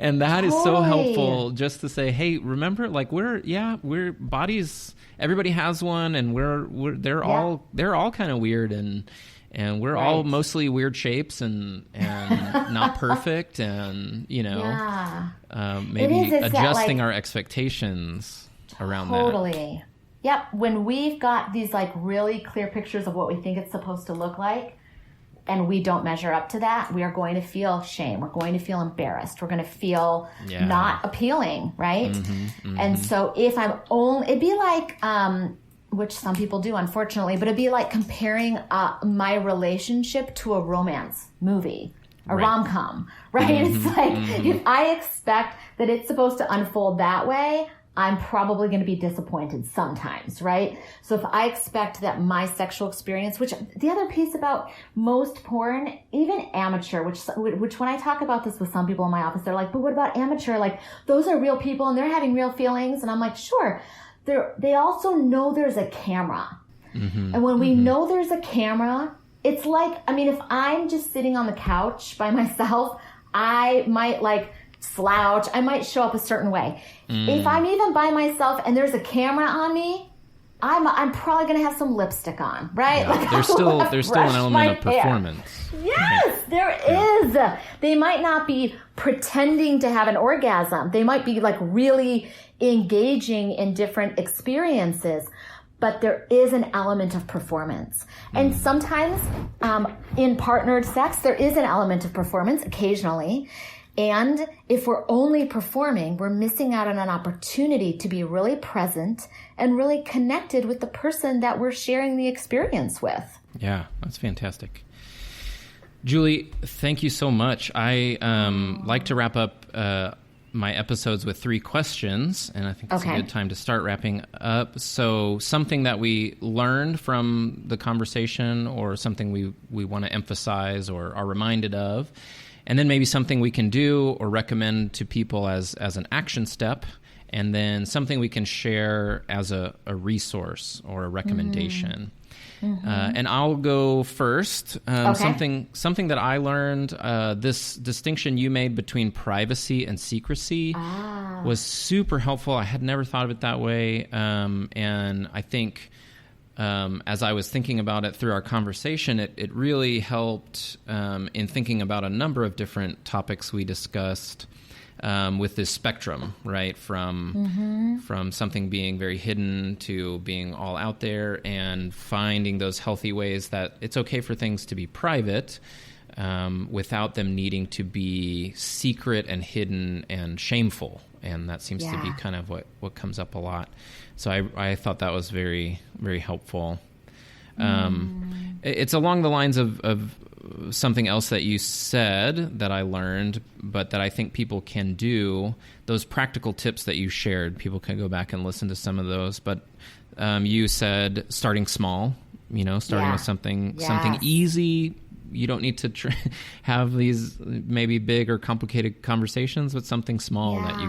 A: and that is so helpful just to say, hey, remember, like we're bodies, everybody has one, and they're all kind of weird, and we're all mostly weird shapes and not perfect, and maybe adjusting our expectations around that.
B: Totally. Yep. When we've got these like really clear pictures of what we think it's supposed to look like, and we don't measure up to that, we are going to feel shame. We're going to feel embarrassed. We're going to feel not appealing, right? And so if I'm only, it'd be like, which some people do, unfortunately, but it'd be like comparing my relationship to a romance movie, a rom-com, right? It's like, if I expect that it's supposed to unfold that way, I'm probably going to be disappointed sometimes, right? So if I expect that my sexual experience, which the other piece about most porn, even amateur, which when I talk about this with some people in my office, they're like, but what about amateur? Like, those are real people and they're having real feelings. And I'm like, sure. They also know there's a camera. And when we know there's a camera, it's like, I mean, if I'm just sitting on the couch by myself, I might like slouch. I might show up a certain way. If I'm even by myself and there's a camera on me, I'm probably going to have some lipstick on, right?
A: Yeah,
B: like
A: there's still an element of performance.
B: Yes, there is. They might not be pretending to have an orgasm. They might be like really engaging in different experiences, but there is an element of performance. And sometimes in partnered sex, there is an element of performance occasionally. And if we're only performing, we're missing out on an opportunity to be really present and really connected with the person that we're sharing the experience with.
A: Yeah, that's fantastic. Julie, thank you so much. I like to wrap up my episodes with 3 questions, and I think it's a good time to start wrapping up. So something that we learned from the conversation, or something we want to emphasize or are reminded of, and then maybe something we can do or recommend to people as an action step, and then something we can share as a resource or a recommendation. And I'll go first. Something that I learned, this distinction you made between privacy and secrecy was super helpful. I had never thought of it that way. And I think as I was thinking about it through our conversation, it really helped in thinking about a number of different topics we discussed with this spectrum, right? From something being very hidden to being all out there, and finding those healthy ways that it's okay for things to be private without them needing to be secret and hidden and shameful. And that seems to be kind of what comes up a lot. So I thought that was very, very helpful. It's along the lines of something else that you said that I learned, but that I think people can do. Those practical tips that you shared, people can go back and listen to some of those. But you said starting small, starting with something easy. You don't need to have these maybe big or complicated conversations, but something small that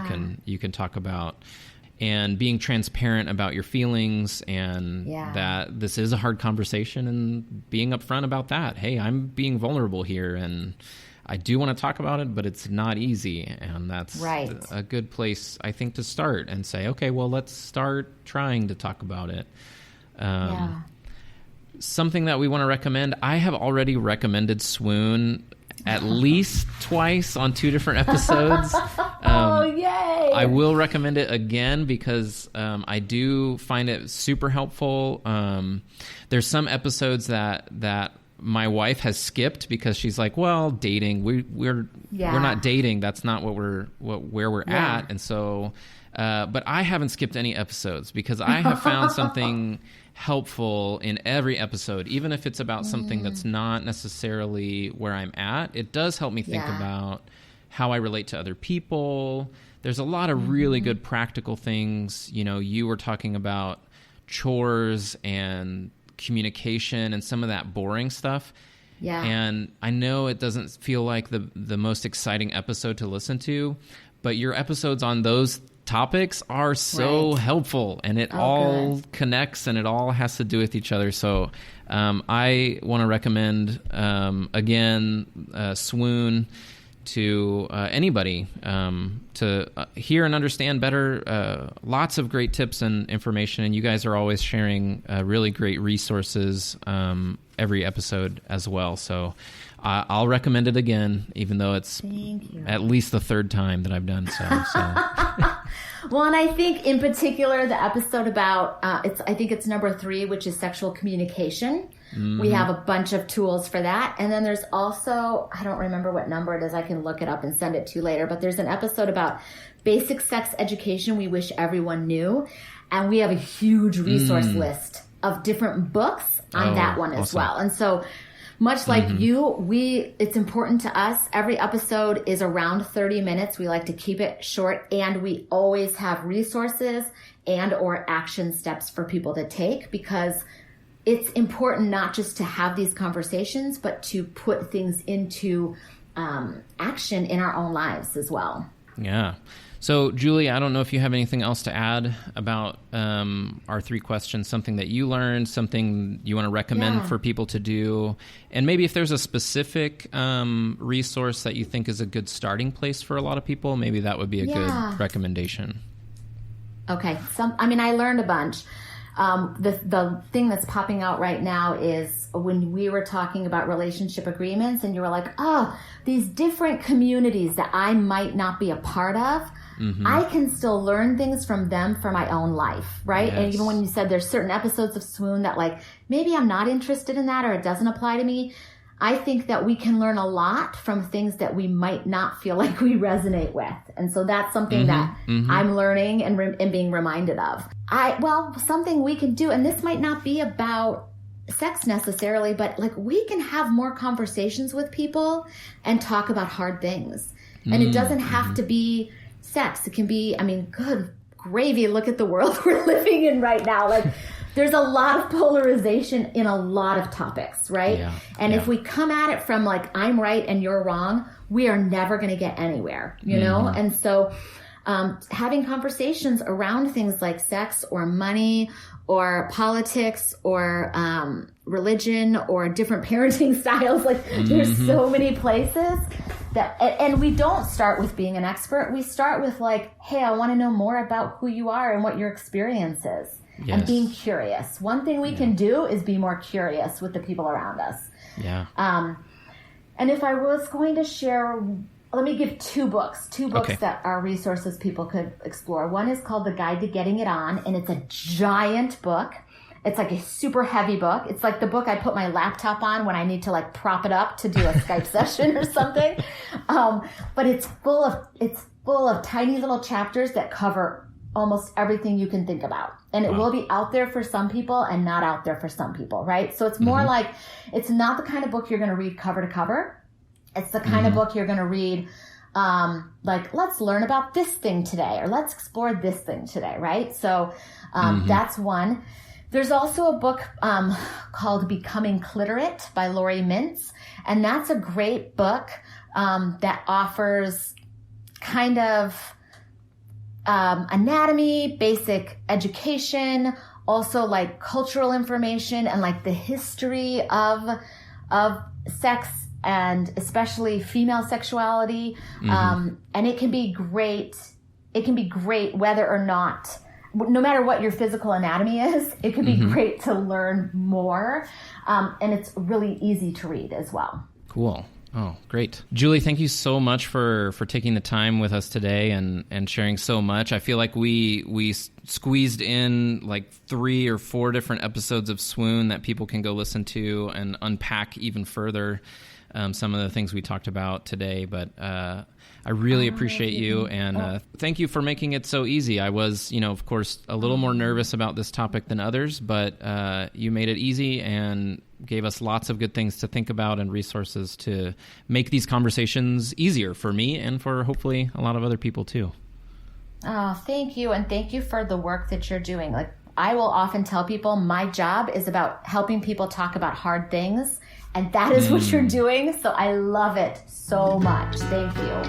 A: you can talk about. And being transparent about your feelings, and that this is a hard conversation, and being upfront about that. Hey, I'm being vulnerable here, and I do want to talk about it, but it's not easy. And that's a good place, I think, to start and say, okay, well, let's start trying to talk about it. Something that we want to recommend, I have already recommended Swoon at least twice on 2 different episodes. Yay! I will recommend it again because I do find it super helpful. There's some episodes that my wife has skipped because she's like, well, dating, we're not dating. That's not where we're at. And so, but I haven't skipped any episodes because I have found something helpful in every episode, even if it's about something that's not necessarily where I'm at. It does help me think about how I relate to other people. There's a lot of really good practical things. You were talking about chores and communication and some of that boring stuff. Yeah. And I know it doesn't feel like the most exciting episode to listen to, but your episodes on those topics are so helpful, and it all connects, and it all has to do with each other. So I want to recommend, again, Swoon to anybody to hear and understand better. Lots of great tips and information, and you guys are always sharing really great resources every episode as well. So I'll recommend it again, even though it's at least the 3rd time that I've done so.
B: Well, and I think in particular the episode about I think it's number 3, which is sexual communication. Mm-hmm. We have a bunch of tools for that. And then there's also, I don't remember what number it is. I can look it up and send it to you later. But there's an episode about basic sex education we wish everyone knew. And we have a huge resource list of different books on that one as well. And so much like you, it's important to us. Every episode is around 30 minutes. We like to keep it short, and we always have resources and or action steps for people to take, because it's important not just to have these conversations, but to put things into action in our own lives as well.
A: Yeah. So, Julie, I don't know if you have anything else to add about our 3 questions, something that you learned, something you want to recommend for people to do, and maybe if there's a specific resource that you think is a good starting place for a lot of people, maybe that would be a good recommendation. Okay.
B: I learned a bunch. The thing that's popping out right now is when we were talking about relationship agreements and you were like, oh, these different communities that I might not be a part of, I can still learn things from them for my own life, right? Yes. And even when you said there's certain episodes of Swoon that like, maybe I'm not interested in that or it doesn't apply to me, I think that we can learn a lot from things that we might not feel like we resonate with. And so that's something that I'm learning and being reminded of. Something we can do, and this might not be about sex necessarily, but like we can have more conversations with people and talk about hard things. And it doesn't have to be sex. It can be, good gravy, look at the world we're living in right now. Like there's a lot of polarization in a lot of topics, right? Yeah. And if we come at it from like, I'm right and you're wrong, we are never going to get anywhere, you know? And so having conversations around things like sex or money or politics or religion or different parenting styles, like there's so many places that, and we don't start with being an expert. We start with like, hey, I want to know more about who you are and what your experience is. Yes. And being curious. One thing we can do is be more curious with the people around us. Yeah. And if I was going to share, let me give 2 books that are resources people could explore. One is called The Guide to Getting It On, and it's a giant book. It's like a super heavy book. It's like the book I put my laptop on when I need to like prop it up to do a Skype session or something. But it's full of tiny little chapters that cover almost everything you can think about. And it will be out there for some people and not out there for some people, right? So it's more like, it's not the kind of book you're going to read cover to cover. It's the kind of book you're going to read, like, let's learn about this thing today, or let's explore this thing today, right? So that's one. There's also a book called Becoming Cliterate by Lori Mintz. And that's a great book that offers kind of anatomy, basic education, also like cultural information and like the history of sex and especially female sexuality. And it can be great. It can be great whether or not, no matter what your physical anatomy is, it can be great to learn more. And it's really easy to read as well.
A: Cool. Oh, great. Julie, thank you so much for taking the time with us today and sharing so much. I feel like we squeezed in like 3 or 4 different episodes of Swoon that people can go listen to and unpack even further some of the things we talked about today. But I really appreciate you, and thank you for making it so easy. I was, of course, a little more nervous about this topic than others, but you made it easy and gave us lots of good things to think about and resources to make these conversations easier for me and for hopefully a lot of other people too.
B: Oh, thank you. And thank you for the work that you're doing. Like I will often tell people my job is about helping people talk about hard things. And that is what you're doing. So I love it so much. Thank you.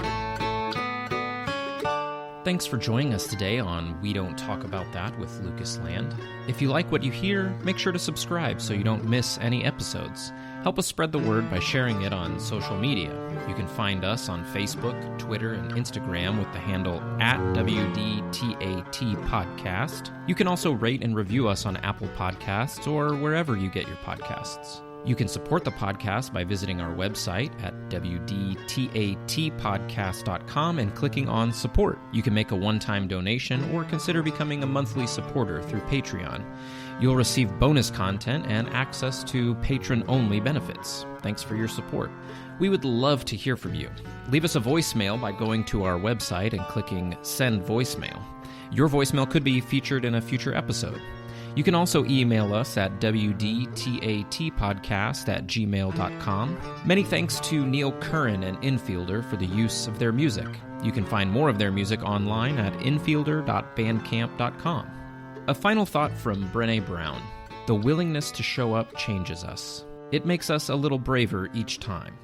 A: Thanks for joining us today on We Don't Talk About That with Lucas Land. If you like what you hear, make sure to subscribe so you don't miss any episodes. Help us spread the word by sharing it on social media. You can find us on Facebook, Twitter, and Instagram with the handle @WDTAT Podcast. You can also rate and review us on Apple Podcasts or wherever you get your podcasts. You can support the podcast by visiting our website at wdtatpodcast.com and clicking on support. You can make a one-time donation or consider becoming a monthly supporter through Patreon. You'll receive bonus content and access to patron-only benefits. Thanks for your support. We would love to hear from you. Leave us a voicemail by going to our website and clicking Send Voicemail. Your voicemail could be featured in a future episode. You can also email us at wdtatpodcast@gmail.com. Many thanks to Neil Curran and Infielder for the use of their music. You can find more of their music online at infielder.bandcamp.com. A final thought from Brené Brown. The willingness to show up changes us. It makes us a little braver each time.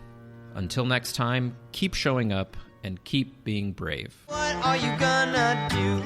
A: Until next time, keep showing up and keep being brave.
C: What are you gonna do?